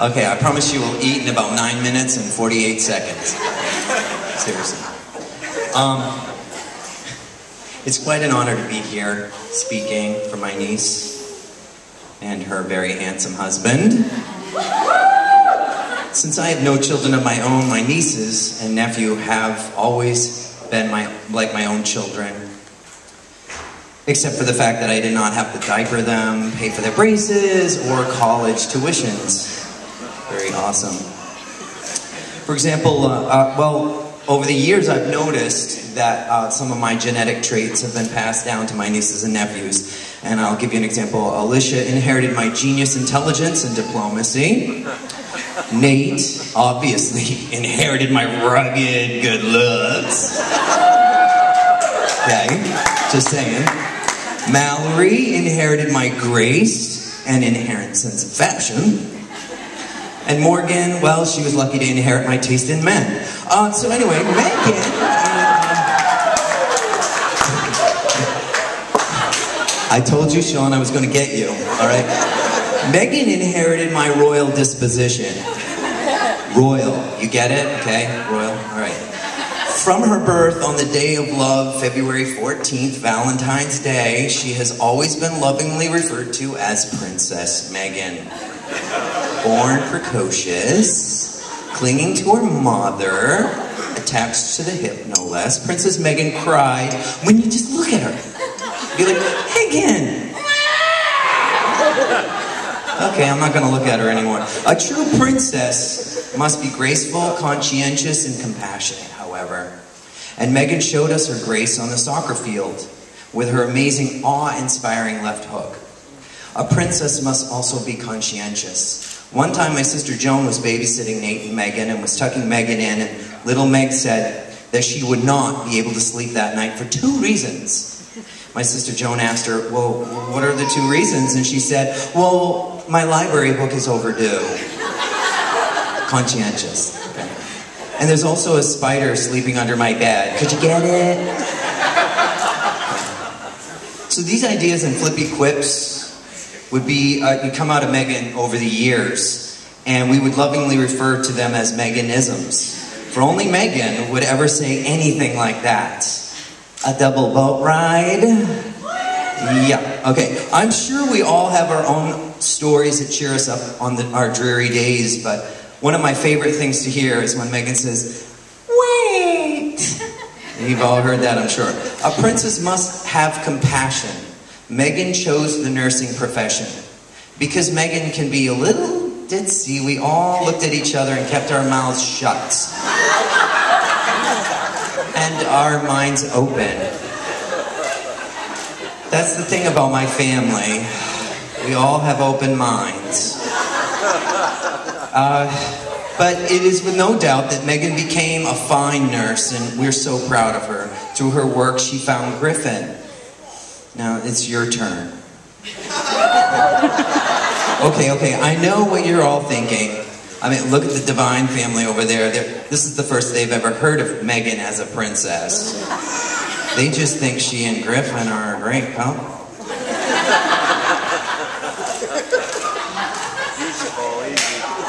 Okay, I promise you will eat in about 9 minutes and 48 seconds. Seriously. It's quite an honor to be here speaking for my niece and her very handsome husband. Since I have no children of my own, my nieces and nephew have always been like my own children. Except for the fact that I did not have to diaper them, pay for their braces, or college tuitions. Very awesome. For example, over the years I've noticed that some of my genetic traits have been passed down to my nieces and nephews. And I'll give you an example. Alicia inherited my genius intelligence and diplomacy. Nate, obviously, inherited my rugged good looks. Okay, just saying. Mallory inherited my grace and inherent sense of fashion. And Morgan, well, she was lucky to inherit my taste in men. So anyway, Meaghan... I told you, Sean, I was going to get you, all right? Meaghan inherited my royal disposition. Royal, you get it? Okay, royal, all right. From her birth on the day of love, February 14th, Valentine's Day, she has always been lovingly referred to as Princess Meaghan. Born precocious, clinging to her mother, attached to the hip, no less, Princess Meaghan cried when you just look at her. Be like, Meaghan! Okay, I'm not going to look at her anymore. A true princess must be graceful, conscientious, and compassionate, however. And Meaghan showed us her grace on the soccer field with her amazing, awe-inspiring left hook. A princess must also be conscientious. One time my sister Joan was babysitting Nate and Meaghan and was tucking Meaghan in, and little Meg said that she would not be able to sleep that night for 2 reasons. My sister Joan asked her, well, what are the 2 reasons? And she said, well, my library book is overdue. Conscientious. Okay. And there's also a spider sleeping under my bed. Could you get it? So these ideas and flippy quips would come out of Meaghan over the years, and we would lovingly refer to them as Meaghanisms. For only Meaghan would ever say anything like that. A double boat ride? Yeah, okay. I'm sure we all have our own stories that cheer us up on our dreary days, but one of my favorite things to hear is when Meaghan says, wait! You've all heard that, I'm sure. A princess must have compassion. Meaghan chose the nursing profession. Because Meaghan can be a little ditzy, we all looked at each other and kept our mouths shut. And our minds open. That's the thing about my family. We all have open minds. But it is with no doubt that Meaghan became a fine nurse, and we're so proud of her. Through her work, she found Griffin. Now, it's your turn. Okay, I know what you're all thinking. I mean, look at the Divine family over there. This is the first they've ever heard of Meaghan as a princess. They just think she and Griffin are a great couple.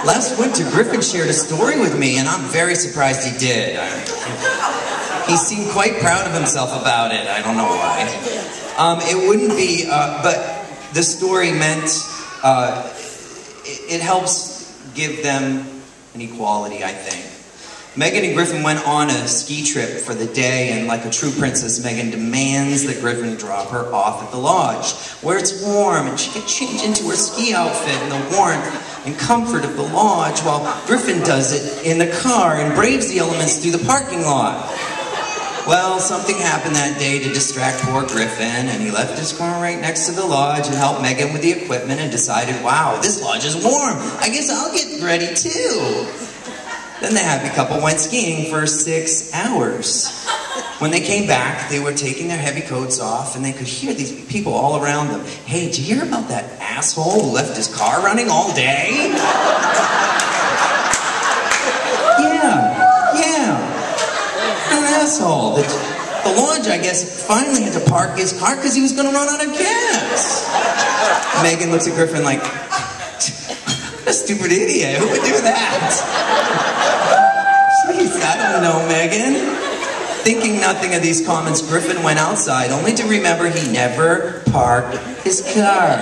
Last winter, Griffin shared a story with me, and I'm very surprised he did. He seemed quite proud of himself about it. I don't know why. It wouldn't be, but the story meant, it helps give them an equality, I think. Meaghan and Griffin went on a ski trip for the day, and like a true princess, Meaghan demands that Griffin drop her off at the lodge, where it's warm and she can change into her ski outfit in the warmth and comfort of the lodge, while Griffin does it in the car and braves the elements through the parking lot. Well, something happened that day to distract poor Griffin, and he left his car right next to the lodge and helped Meaghan with the equipment and decided, wow, this lodge is warm. I guess I'll get ready too. Then the happy couple went skiing for 6 hours. When they came back, they were taking their heavy coats off, and they could hear these people all around them. Hey, did you hear about that asshole who left his car running all day? Yeah. An asshole. The lodge, I guess, finally had to park his car because he was going to run out of gas. Meaghan looks at Griffin like, a stupid idiot. Who would do that? Jeez, I don't know, Meaghan. Thinking nothing of these comments, Griffin went outside, only to remember he never parked his car.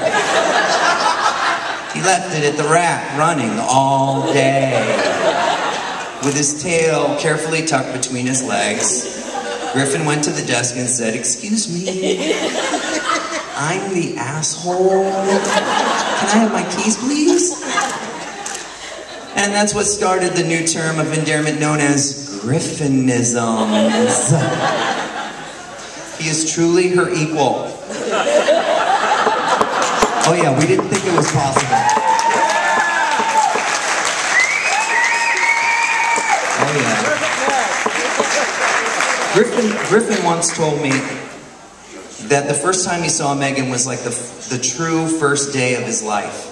He left it at the rack, running all day. With his tail carefully tucked between his legs, Griffin went to the desk and said, "Excuse me, I'm the asshole. Can I have my keys, please?" And that's what started the new term of endearment known as Griffinisms. He is truly her equal. Oh yeah, we didn't think it was possible. Oh yeah. Griffin once told me that the first time he saw Meaghan was like the true first day of his life.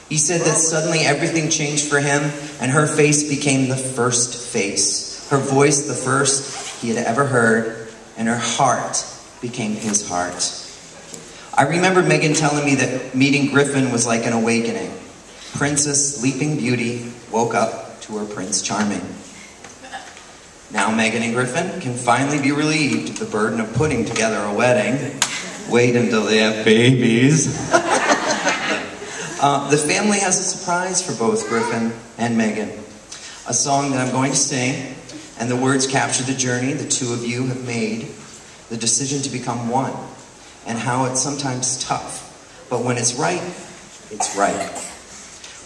He said that suddenly everything changed for him, and her face became the first face. Her voice the first he had ever heard, and her heart became his heart. I remember Meaghan telling me that meeting Griffin was like an awakening. Princess Sleeping Beauty woke up to her Prince Charming. Now Meaghan and Griffin can finally be relieved of the burden of putting together a wedding. Wait until they have babies. The family has a surprise for both Griffin and Meaghan. A song that I'm going to sing, and the words capture the journey the two of you have made, the decision to become one, and how it's sometimes tough, but when it's right, it's right.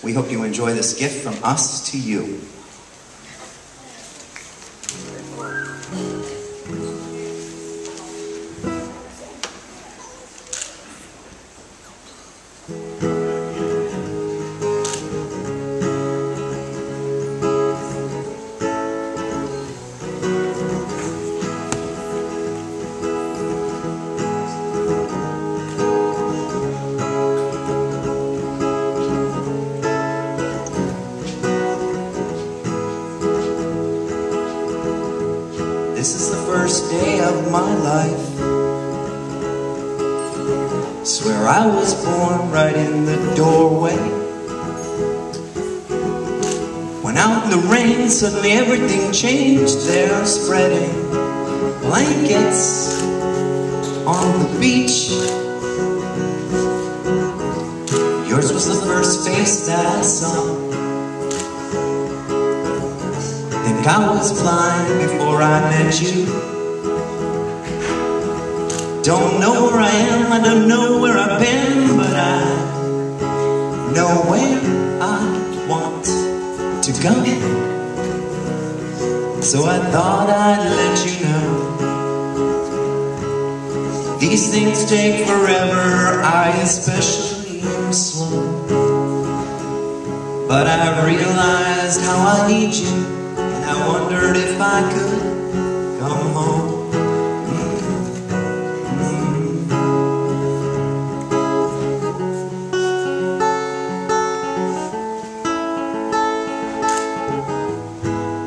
We hope you enjoy this gift from us to you. This is the first day of my life. Swear I was born right in the doorway. When out in the rain, suddenly everything changed. They're spreading blankets on the beach. Yours was the first face that I saw. Think I was blind before I met you. Don't know where I am, I don't know where I've been, but I know where I want to go. So I thought I'd let you know. These things take forever, I especially am slow. But I realized how I need you, I wondered if I could come home.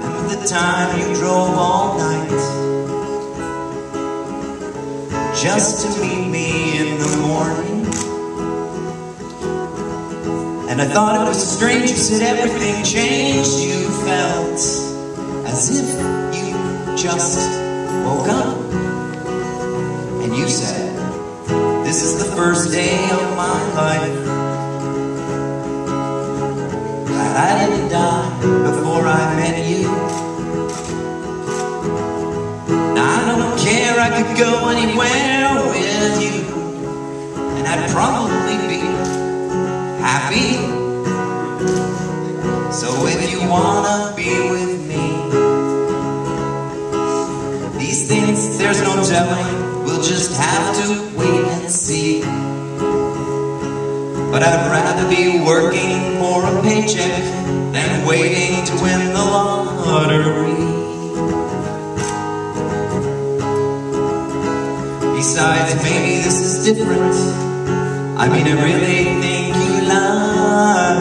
And the time you drove all night just to meet me in the morning. And I thought it was strange, you said everything changed. You felt as if you just woke up. And you said, this is the first day of my life. Glad I didn't die before I met you. Now I don't care, I could go anywhere with you, and I'd probably be happy. So if you wanna be with me, these things there's no telling, we'll just have to wait and see. But I'd rather be working for a paycheck than waiting to win the lottery. Besides, maybe this is different. I mean, I really think you like